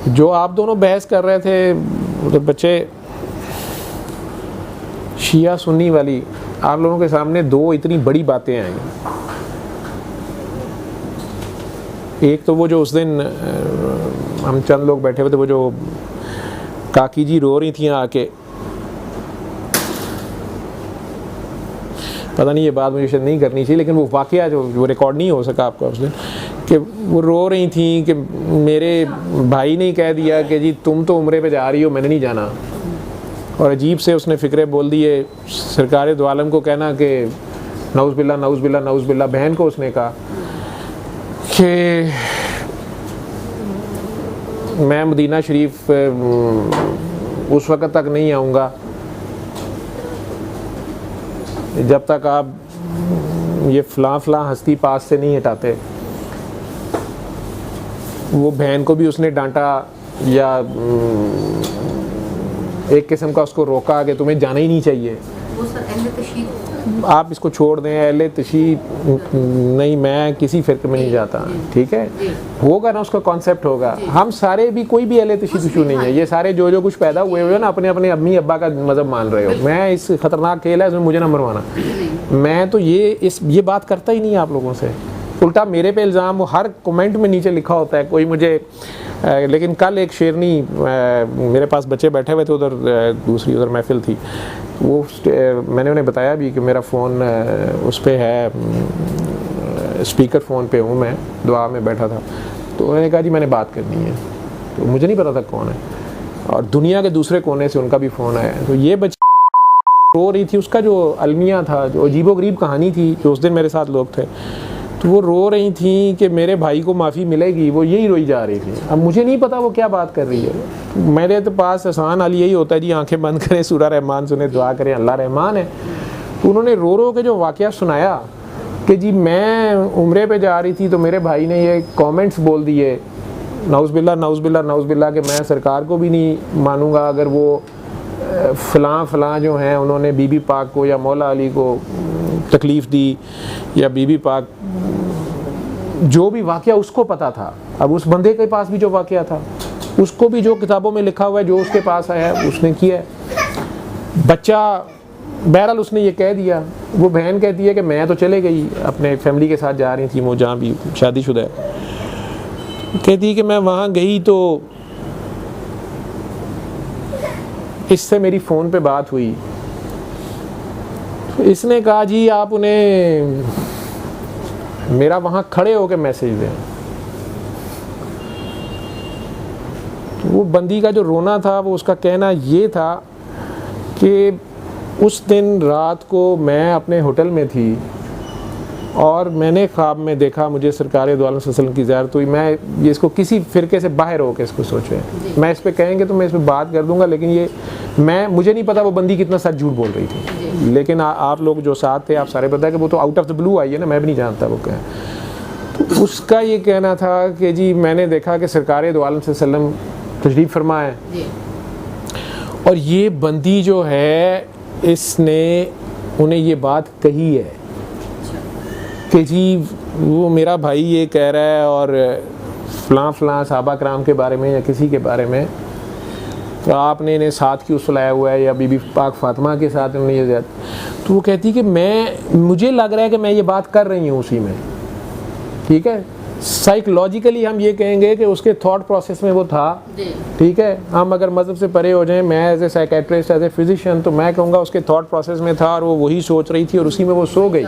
जो आप दोनों बहस कर रहे थे तो बच्चे शिया सुन्नी वाली, आप लोगों के सामने दो इतनी बड़ी बातें आई। एक तो वो जो उस दिन हम चंद लोग बैठे हुए थे, वो जो काकी जी रो रही थी आके, पता नहीं ये बात मुझे शायद नहीं करनी चाहिए, लेकिन वो वाकया जो रिकॉर्ड नहीं हो सका आपका उस दिन, कि वो रो रही थी कि मेरे भाई ने कह दिया कि जी तुम तो उम्रे पे जा रही हो, मैंने नहीं जाना। और अजीब से उसने फ़िक्रे बोल दिए। सरकार दो आलम को कहना कि नौज़ बिल्ला, बहन को उसने कहा कि मैं मदीना शरीफ उस वक़्त तक नहीं आऊँगा जब तक आप ये फ़लाँ हस्ती पास से नहीं हटाते। वो बहन को भी उसने डांटा या एक किस्म का उसको रोका कि तुम्हें जाना ही नहीं चाहिए। आप इसको छोड़ दें, अहले तशीद नहीं, मैं किसी फ़िरक़े में नहीं जाता, ठीक है, होगा ना उसका कॉन्सेप्ट होगा। हम सारे भी, कोई भी अहले तशीद इशू नहीं है, ये सारे जो कुछ पैदा हुए हुए ना अपने अपने अम्मी अब्बा का मज़हब मान रहे हो। मैं इस ख़तरनाक खेल है इसमें मुझे ना मरवाना, मैं तो ये बात करता ही नहीं आप लोगों से। उल्टा मेरे पे इल्ज़ाम वो हर कमेंट में नीचे लिखा होता है कोई मुझे। लेकिन कल एक शेरनी मेरे पास बच्चे बैठे हुए थे, उधर महफिल थी, वो मैंने उन्हें बताया भी कि मेरा फ़ोन उस पर है, स्पीकर फ़ोन पे हूँ, मैं दुआ में बैठा था। तो उन्होंने कहा जी मैंने बात करनी है। तो मुझे नहीं पता था कौन है, और दुनिया के दूसरे कोने से उनका भी फ़ोन आया। तो ये बच्ची रो रही थी, उसका जो अलमिया था, जो अजीबोगरीब कहानी थी, जो उस दिन मेरे साथ लोग थे, तो वो रो रही थी कि मेरे भाई को माफ़ी मिलेगी, वो यही रोई जा रही थी। अब मुझे नहीं पता वो क्या बात कर रही है। मेरे तो पास आसान हाल यही होता है जी, आंखें बंद करें, सूरह रहमान सुने, दुआ करें, अल्लाह रहमान है। तो उन्होंने रो के जो वाक़या सुनाया कि जी मैं उम्रे पे जा रही थी तो मेरे भाई ने ये कमेंट्स बोल दिए, नौज़ बिल्ला, कि मैं सरकार को भी नहीं मानूंगा अगर वो फ़लाँ जो हैं उन्होंने बीबी पाक को या मौला अली को तकलीफ़ दी, या बीबी पाक जो भी वाक़या उसको पता था। अब उस बंदे के पास भी जो वाक़या था, उसको भी जो किताबों में लिखा हुआ है, जो उसके पास आया है उसने किया है। बच्चा बहरहाल उसने ये कह दिया। वो बहन कहती है कि मैं तो चले गई, अपने फैमिली के साथ जा रही थी, वो जहाँ भी शादीशुदा है, कहती है कि मैं वहाँ गई तो इससे मेरी फ़ोन पे बात हुई। तो इसने कहा जी आप उन्हें मेरा वहाँ खड़े होकर मैसेज दें। तो वो बंदी का जो रोना था, वो उसका कहना ये था कि उस दिन रात को मैं अपने होटल में थी और मैंने ख्वाब में देखा, मुझे सरकार दो आलम सल्लल्लाहु अलैहि वसल्लम की ज़ियारत हुई। मैं ये इसको किसी फ़िरके से बाहर होकर इसको सोचे, मैं इस पर कहेंगे तो मैं इस पर बात कर दूंगा, लेकिन ये मुझे नहीं पता वो बंदी कितना सच झूठ बोल रही थी। लेकिन आप लोग जो साथ थे, आप सारे पता है कि वो तो आउट ऑफ द ब्लू आई है ना, मैं भी नहीं जानता वो क्या। तो उसका ये कहना था कि जी मैंने देखा कि सरकार दो आलम सल्लल्लाहु अलैहि वसल्लम तशरीफ़ फरमा है, और ये बंदी जो है इसने उन्हें ये बात कही है कि जी वो मेरा भाई ये कह रहा है, और फ़लाँ सहाबा कराम के बारे में या किसी के बारे में, तो आपने इन्हें साथ क्यों सुलाया हुआ है, या बीबी पाक फ़ातिमा के साथ उन्होंने ये। तो वो कहती कि मुझे लग रहा है कि मैं ये बात कर रही हूँ उसी में, ठीक है। साइकोलॉजिकली हम ये कहेंगे कि उसके थॉट प्रोसेस में वो था, ठीक है। हम अगर मज़हब से परे हो जाएं, मैं as a psychiatrist, as a physician, तो मैं कहूँगा उसके थॉट प्रोसेस में था और वो वही सोच रही थी और उसी में वो सो गई।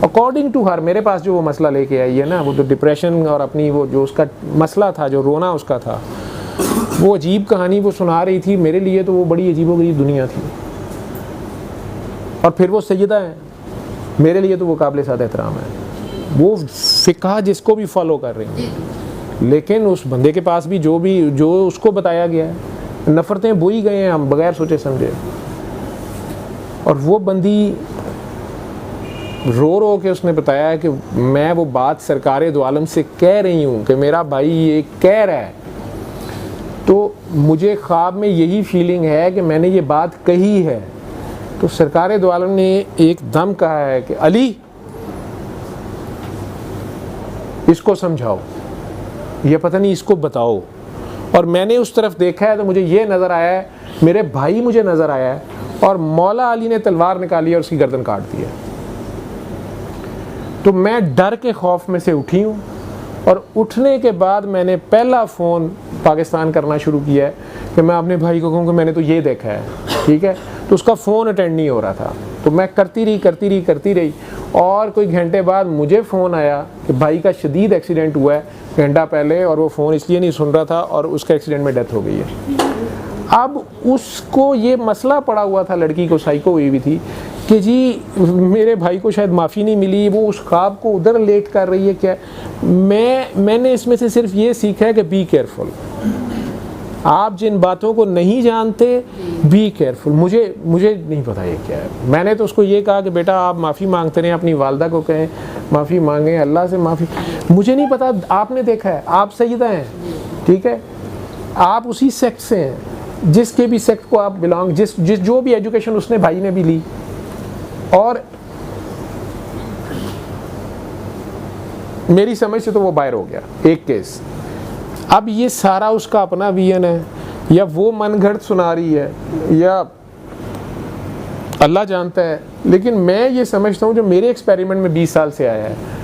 अकॉर्डिंग टू हर, मेरे पास जो वो मसला लेके आई है ना, वो तो डिप्रेशन और अपनी वो जो उसका मसला था, जो रोना उसका था, वो अजीब कहानी वो सुना रही थी। मेरे लिए तो वो बड़ी अजीबोगरीब दुनिया थी, और फिर वो सैयदा है, मेरे लिए तो वो काबिल साद एहतराम है। वो फ़िक़्ह जिसको भी फॉलो कर रही हैं, लेकिन उस बंदे के पास भी जो उसको बताया गया है, नफ़रतें बोई गए हैं हम बगैर सोचे समझे। और वो बंदी रो के उसने बताया कि मैं वो बात सरकार दो आलम से कह रही हूँ कि मेरा भाई ये कह रहा है, तो मुझे ख्वाब में यही फीलिंग है कि मैंने ये बात कही है। तो सरकार दो आलम ने एकदम कहा है कि अली इसको समझाओ, ये पता नहीं इसको बताओ। और मैंने उस तरफ देखा है तो मुझे ये नज़र आया है, मेरे भाई मुझे नज़र आया है, और मौला अली ने तलवार निकाली और उसकी गर्दन काट दी है। तो मैं डर के खौफ में से उठी हूँ, और उठने के बाद मैंने पहला फ़ोन पाकिस्तान करना शुरू किया है कि मैं अपने भाई को कहूँ कि मैंने तो ये देखा है, ठीक है। तो उसका फ़ोन अटेंड नहीं हो रहा था, तो मैं करती रही, और कोई घंटे बाद मुझे फ़ोन आया कि भाई का शदीद एक्सीडेंट हुआ है घंटा पहले, और वो फ़ोन इसलिए नहीं सुन रहा था और उसका एक्सीडेंट में डेथ हो गई है। अब उसको ये मसला पड़ा हुआ था, लड़की को साइको हुई भी थी कि जी मेरे भाई को शायद माफ़ी नहीं मिली, वो उस ख्वाब को उधर लेट कर रही है क्या। मैंने इसमें से सिर्फ ये सीखा है कि बी केयरफुल, आप जिन बातों को नहीं जानते बी केयरफुल। मुझे नहीं पता ये क्या है। मैंने तो उसको ये कहा कि बेटा आप माफ़ी मांगते रहें, अपनी वालदा को कहें माफ़ी मांगें, अल्लाह से माफ़ी। मुझे नहीं पता, आपने देखा है, आप सईदा हैं, ठीक है, आप उसी सेक्ट से हैं, जिसके भी सेक्ट को आप बिलोंग, जिस जो भी एजुकेशन उसने भाई ने भी ली, और मेरी समझ से तो वो बाहर हो गया एक केस। अब ये सारा उसका अपना विजन है, या वो मनगढ़ंत सुना रही है, या अल्लाह जानता है। लेकिन मैं ये समझता हूँ जो मेरे एक्सपेरिमेंट में 20 साल से आया है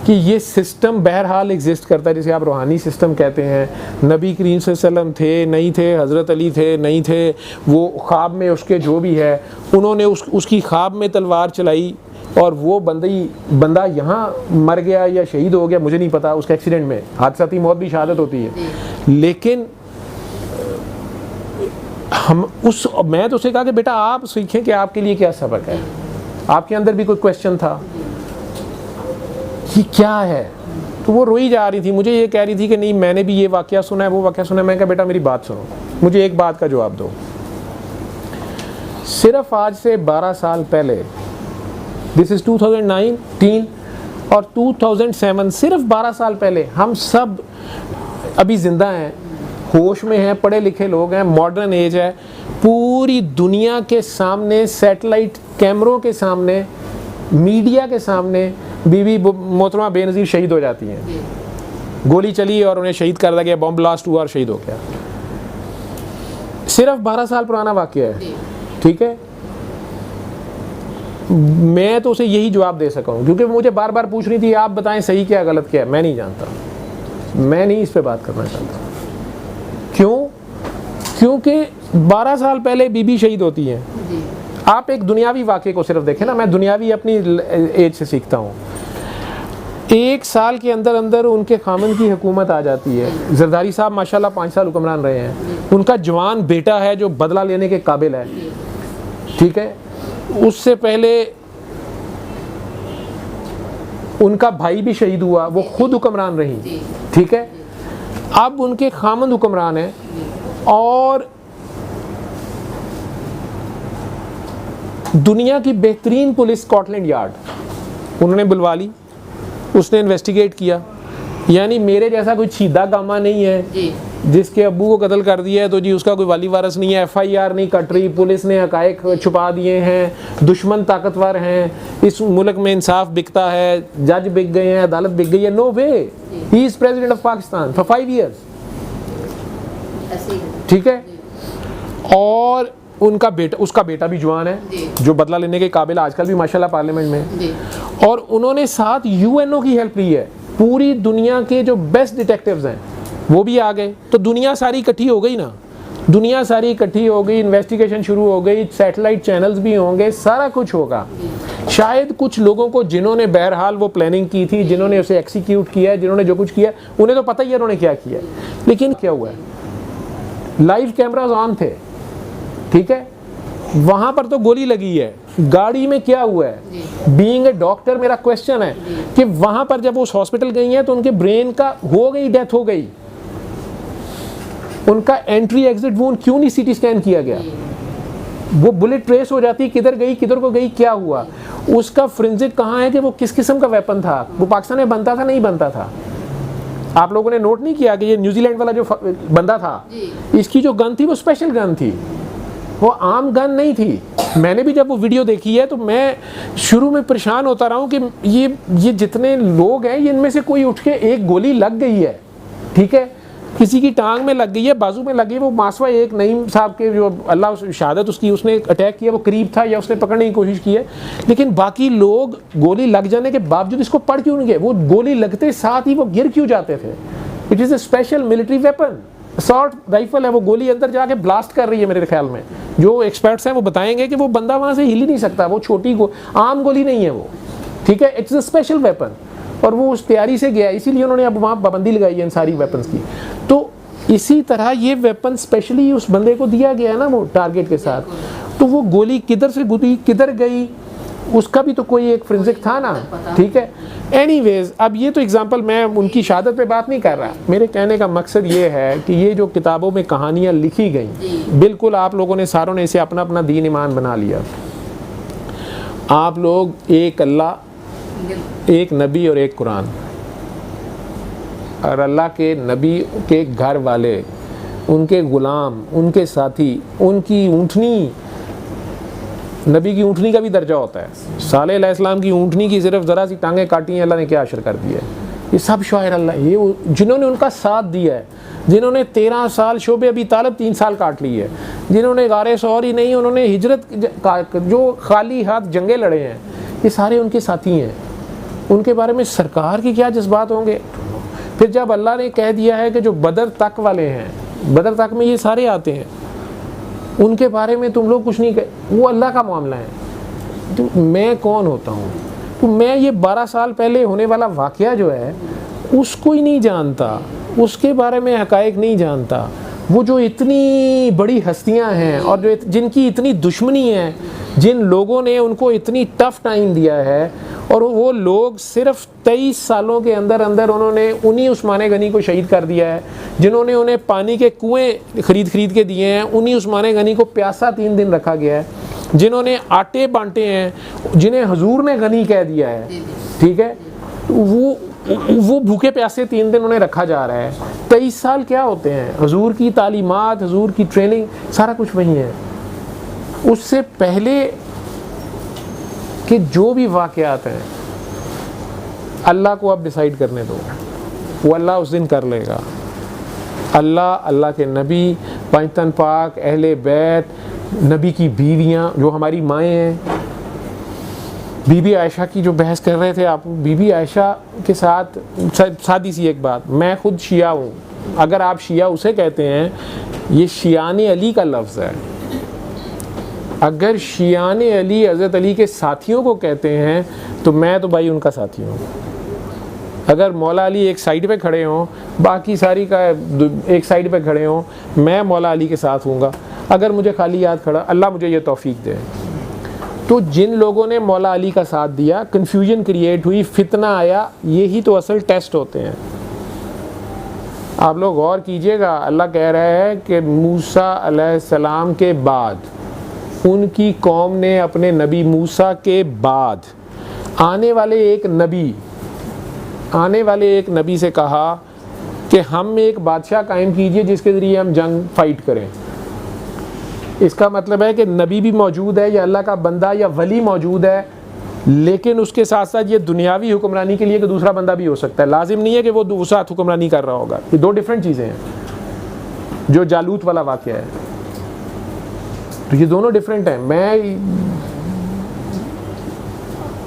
कि ये सिस्टम बहरहाल एग्जिस्ट करता है, जिसे आप रूहानी सिस्टम कहते हैं। नबी करीम सल्लल्लाहु अलैहि वसल्लम थे नहीं थे, हज़रत अली थे नहीं थे, वो ख्वाब में उसके जो भी है, उन्होंने उसकी ख्वाब में तलवार चलाई, और वो बंदा यहाँ मर गया या शहीद हो गया, मुझे नहीं पता, उसका एक्सीडेंट में, हादसाती मौत भी शहादत होती है। लेकिन मैं तो उसे कहा कि बेटा आप सीखें कि आपके लिए क्या सबक है, आपके अंदर भी कोई क्वेश्चन था कि क्या है। तो वो रोई जा रही थी, मुझे ये कह रही थी कि नहीं मैंने भी ये वाकया सुना है, वो वाकया सुना है। मैं कहा बेटा मेरी बात सुनो, मुझे एक बात का जवाब दो। सिर्फ आज से 12 साल पहले, दिस इज़ 2019 और 2007, सिर्फ 12 साल पहले हम सब अभी ज़िंदा हैं, होश में हैं, पढ़े लिखे लोग हैं, मॉडर्न एज है, पूरी दुनिया के सामने, सैटेलाइट कैमरों के सामने, मीडिया के सामने बीबी मोहतरमा बेनज़ीर शहीद हो जाती हैं। गोली चली और उन्हें शहीद कर दिया गया, बम ब्लास्ट हुआ और शहीद हो गया। सिर्फ 12 साल पुराना वाक़या है, ठीक है। मैं तो उसे यही जवाब दे सका हूँ, क्योंकि मुझे बार बार पूछ रही थी आप बताएं सही क्या गलत क्या है। मैं नहीं जानता, मैं नहीं इस पे बात करना चाहता। क्यों? क्योंकि 12 साल पहले बीबी शहीद होती है। आप एक दुनियावी वाक़े को सिर्फ देखें ना, मैं दुनियावी अपनी एज से सीखता हूँ। 1 साल के अंदर अंदर उनके खामन की हुकूमत आ जाती है। जरदारी साहब माशाल्लाह 5 साल हुक्मरान रहे हैं, उनका जवान बेटा है जो बदला लेने के काबिल है, ठीक है। उससे पहले उनका भाई भी शहीद हुआ, वो खुद हुक्मरान रही, ठीक है। अब उनके खामन हुक्मरान है, और दुनिया की बेहतरीन पुलिस स्कॉटलैंड यार्ड उन्होंने बुलवा ली, उसने इन्वेस्टिगेट किया। यानी मेरे जैसा कोई छीदा गामा नहीं है जिसके अब्बू को कत्ल कर दिया है तो जी उसका कोई वाली वारस नहीं है, FIR नहीं कट रही, पुलिस ने हकायक छुपा दिए हैं, दुश्मन ताकतवर हैं, इस मुल्क में इंसाफ बिकता है, जज बिक गए हैं, अदालत बिक गई है। No way, he is president of Pakistan for 5 years, ठीक है। और उनका बेटा, उसका बेटा भी जवान है जो बदला लेने के काबिल, आजकल भी माशाल्लाह पार्लियामेंट में। और उन्होंने साथ UNO की हेल्प ली है, पूरी दुनिया के जो बेस्ट डिटेक्टिव्स हैं वो भी आ गए। तो दुनिया सारी इकट्ठी हो गई ना, दुनिया सारी इकट्ठी हो गई, इन्वेस्टिगेशन शुरू हो गई, सैटेलाइट चैनल्स भी होंगे, सारा कुछ होगा। शायद कुछ लोगों को जिन्होंने बहरहाल वो प्लानिंग की थी, जिन्होंने उसे एक्सिक्यूट किया है, जिन्होंने जो कुछ किया, उन्हें तो पता ही है उन्होंने क्या किया। लेकिन क्या हुआ है, लाइव कैमराज ऑन थे, ठीक है, वहां पर तो गोली लगी है, गाड़ी में क्या हुआ है। बीइंग ए डॉक्टर मेरा क्वेश्चन है कि वहां पर जब वो उस हॉस्पिटल गई हैं तो उनके ब्रेन का हो गई, डेथ हो गई, उनका एंट्री एग्जिट वूंड क्यों नहीं CT स्कैन किया गया? वो बुलेट ट्रेस हो जाती, किधर गई, किधर को गई, क्या हुआ, उसका फोरेंसिक कहाँ है कि वो किस किस्म का वेपन था, वो पाकिस्तान में बनता था नहीं बनता था। आप लोगों ने नोट नहीं किया कि ये न्यूजीलैंड वाला जो बंदा था, इसकी जो गन थी वो स्पेशल गन थी, वो आम गन नहीं थी। मैंने भी जब वो वीडियो देखी है तो मैं शुरू में परेशान होता रहा हूँ कि ये जितने लोग हैं, इनमें से कोई उठ के एक गोली लग गई है, ठीक है, किसी की टांग में लग गई है, बाजू में लग गई, वो मासवा एक नईम साहब के जो अल्लाह शहादत उसकी, उसने अटैक किया, वो करीब था या उसने पकड़ने की कोशिश की है, लेकिन बाकी लोग गोली लग जाने के बावजूद इसको पढ़ क्यों नहीं गए? वो गोली लगते साथ ही वो गिर क्यों जाते थे? It is a special military weapon, assault rifle है, वो गोली अंदर जाके ब्लास्ट कर रही है। मेरे ख्याल में जो एक्सपर्ट्स हैं वो बताएंगे कि वो बंदा वहाँ से हिल ही नहीं सकता, वो छोटी आम गोली नहीं है वो, ठीक है, इट्स अ स्पेशल वेपन, और वो उस तैयारी से गया, इसीलिए उन्होंने अब वहाँ पाबंदी लगाई है इन सारी वेपन्स की। तो इसी तरह ये वेपन स्पेशली उस बंदे को दिया गया है ना, वो टारगेट के साथ, तो वो गोली किधर से गुजरी, किधर गई, उसका भी तो कोई एक फोरेंसिक था ना, ठीक है। एनीवेज, अब ये तो एग्जांपल, मैं उनकी शहादत पे बात नहीं कर रहा, मेरे कहने का मकसद ये है कि ये जो किताबों में कहानियाँ लिखी गई, बिल्कुल आप लोगों ने सारों ने इसे अपना अपना दीन ईमान बना लिया। आप लोग एक अल्लाह, एक नबी और एक कुरान, और अल्लाह के नबी के घर वाले, उनके गुलाम, उनके साथी, उनकी ऊँटनी, नबी की ऊँटनी का भी दर्जा होता है। सालेह अलैहिस्सलाम की ऊँटनी की सिर्फ ज़रा सी टांगें काटी हैं, अल्लाह ने क्या अशर कर दिया है। ये सब शायर अल्लाह, ये जिन्होंने उनका साथ दिया है, जिन्होंने 13 साल शोबे अबी तालिब 3 साल काट ली है, जिन्होंने गारे सौर ही नहीं, उन्होंने हिजरत जो खाली हाथ जंगे लड़े हैं, ये सारे उनके साथी हैं। उनके बारे में सरकार के क्या जज्बात होंगे। फिर जब अल्लाह ने कह दिया है कि जो बदर तक वाले हैं, बदर तक में ये सारे आते हैं, उनके बारे में तुम लोग कुछ नहीं कह, वो अल्लाह का मामला है। तो मैं कौन होता हूँ? तो मैं ये 12 साल पहले होने वाला वाक़या जो है उसको ही नहीं जानता, उसके बारे में हक़ाइक़ नहीं जानता। वो जो इतनी बड़ी हस्तियाँ हैं और जो जिनकी इतनी दुश्मनी है, जिन लोगों ने उनको इतनी टफ़ टाइम दिया है, और वो लोग सिर्फ 23 सालों के अंदर अंदर उन्होंने उन्हीं उस्मान गनी को शहीद कर दिया है, जिन्होंने उन्हें पानी के कुएं खरीद के दिए हैं, उन्हीं उस्मान गनी को प्यासा 3 दिन रखा गया है, जिन्होंने आटे बांटे हैं, जिन्हें हुजूर ने गनी कह दिया है, ठीक है, वो भूखे प्यासे 3 दिन उन्हें रखा जा रहा है। 23 साल क्या होते हैं? हुजूर की तालीमात, हुजूर की ट्रेनिंग, सारा कुछ वही है। उससे पहले कि जो भी वाक़यात हैं, अल्लाह को अब डिसाइड करने दो, वो अल्लाह उस दिन कर लेगा। अल्लाह, अल्लाह के नबी, पंजतन पाक, अहले बैत, नबी की बीवियाँ जो हमारी माएँ हैं। बीबी आयशा की जो बहस कर रहे थे आप, बीबी आयशा के साथ सादी सी एक बात, मैं खुद शिया हूँ, अगर आप शिया उसे कहते हैं, ये शियान अली का लफ्ज़ है। अगर शियान अली हज़रत अली के साथियों को कहते हैं तो मैं तो भाई उनका साथी हूँ। अगर मौला अली एक साइड पे खड़े हों, बाकी सारी का एक साइड पे खड़े हों, मैं मौला अली के साथ हूँगा। अगर मुझे खाली याद खड़ा, अल्लाह मुझे ये तौफीक दे। तो जिन लोगों ने मौला अली का साथ दिया, कन्फ्यूजन क्रिएट हुई, फितना आया, यही तो असल टेस्ट होते हैं। आप लोग गौर कीजिएगा, अल्लाह कह रहा है कि मूसा अलैहिस्सलाम के बाद, उनकी कौम ने अपने नबी मूसा के बाद आने वाले एक नबी से कहा कि हम एक बादशाह कायम कीजिए जिसके ज़रिए हम जंग फाइट करें। इसका मतलब है कि नबी भी मौजूद है, या अल्लाह का बंदा या वली मौजूद है, लेकिन उसके साथ साथ ये दुनियावी हुक्मरानी के लिए कि दूसरा बंदा भी हो सकता है। लाजिम नहीं है कि वो दूसरा हुक्मरानी कर रहा होगा। ये 2 डिफरेंट चीज़ें हैं। जो जालूत वाला वाक़या है, तो ये दोनों डिफरेंट हैं। मैं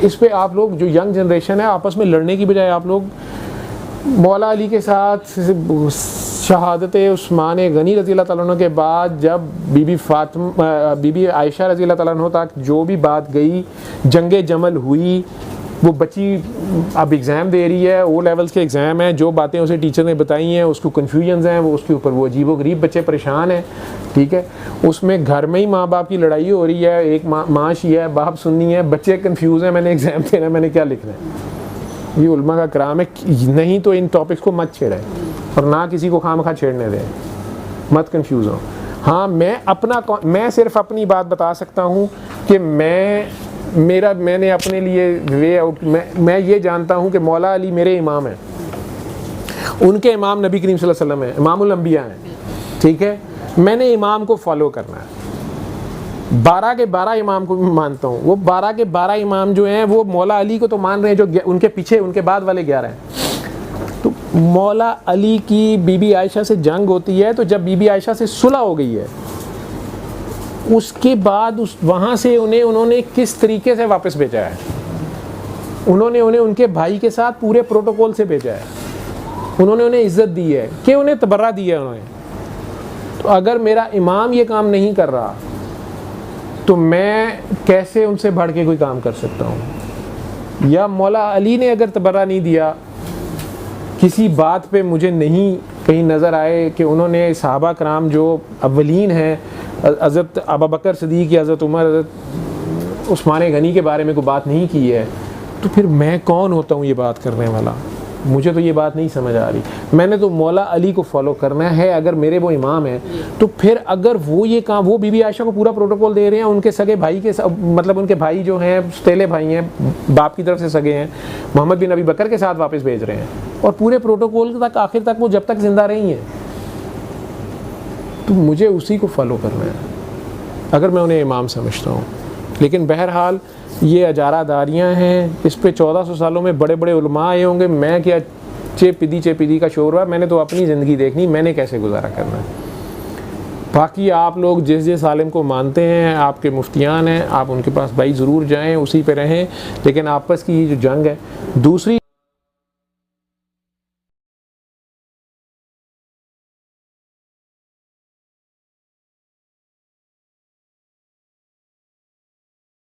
इस पे आप लोग जो यंग जनरेशन है, आपस में लड़ने की बजाय आप लोग मौला अली के साथ शहादत उस्मान गनी रज़ी अल्लाह तआला अन्हु के बाद, जब बीबी आयशा रज़ी अल्लाह तआला अन्हा तक जो भी बात गई, जंगे जमल हुई, वो बच्ची अब एग्ज़ाम दे रही है, ओ लेवल्स के एग्ज़ाम हैं, जो बातें उसे टीचर ने बताई हैं उसको कन्फ्यूजन्स हैं, वो उसके ऊपर वो अजीब व गरीब बच्चे परेशान हैं, ठीक है। उसमें घर में ही माँ बाप की लड़ाई हो रही है, एक माँ शिया है, बाप सुन्नी है, बच्चे कन्फ्यूज़ हैं, मैंने एग्ज़ाम देना है, मैंने क्या लिखना है। ये उल्मा का कराम है। नहीं तो इन टॉपिक्स को मत छेड़ें और ना किसी को खामखा छेड़ने दें, मत कंफ्यूज हो। हाँ, मैं सिर्फ अपनी बात बता सकता हूँ कि मैंने अपने लिए वे आउट, मैं ये जानता हूँ कि मौला अली मेरे इमाम हैं, उनके इमाम नबी करीम सल्लल्लाहु अलैहि वसल्लम हैं, इमामुल अंबिया हैं, ठीक है। मैंने इमाम को फॉलो करना है। 12 के 12 इमाम को भी मानता हूँ। वो 12 के 12 इमाम जो हैं वो मौला अली को तो मान रहे हैं, जो उनके पीछे उनके बाद वाले 11 हैं। तो मौला अली की बीबी आयशा से जंग होती है, तो जब बीबी आयशा से सुलह हो गई है, उसके बाद वहाँ से उन्होंने किस तरीके से वापस भेजा है? उन्होंने उन्हें उनके भाई के साथ पूरे प्रोटोकॉल से भेजा है, उन्होंने उन्हें इज्जत दी है कि उन्हें तबर्रा दी है उन्होंने। तो अगर मेरा इमाम ये काम नहीं कर रहा तो मैं कैसे उनसे बढ़ के कोई काम कर सकता हूँ? या मौला अली ने अगर तबर्रा नहीं दिया, किसी बात पे मुझे नहीं कहीं नज़र आए कि उन्होंने सहाबा कराम जो अव्वलीन हैं, हज़रत अबू बकर सिद्दीक़ या हज़रत उमर, हज़रत उस्मान गनी के बारे में कोई बात नहीं की है, तो फिर मैं कौन होता हूँ ये बात करने वाला? मुझे तो ये बात नहीं समझ आ रही। मैंने तो मौला अली को फॉलो करना है। अगर मेरे वो इमाम हैं तो फिर अगर वो ये काम, वो बीबी आयशा को पूरा प्रोटोकॉल दे रहे हैं, उनके सगे भाई के मतलब उनके भाई जो हैं सौतेले भाई हैं, बाप की तरफ से सगे हैं, मोहम्मद बिन अबी बकर के साथ वापस भेज रहे हैं, और पूरे प्रोटोकॉल तक आखिर तक वो जब तक जिंदा रही हैं, तो मुझे उसी को फॉलो करना है अगर मैं उन्हें इमाम समझता हूँ। लेकिन बहरहाल ये अजारादारियाँ हैं, इस पे 1400 सालों में बड़े बड़े उलमा आए होंगे। मैं क्या चेपीदी का शोर, मैंने तो अपनी ज़िंदगी देखनी, मैंने कैसे गुजारा करना है। बाकी आप लोग जिस आलिम को मानते हैं, आपके मुफ्तियान हैं, आप उनके पास भाई ज़रूर जाएं, उसी पे रहें, लेकिन आपस की ये जो जंग है। दूसरी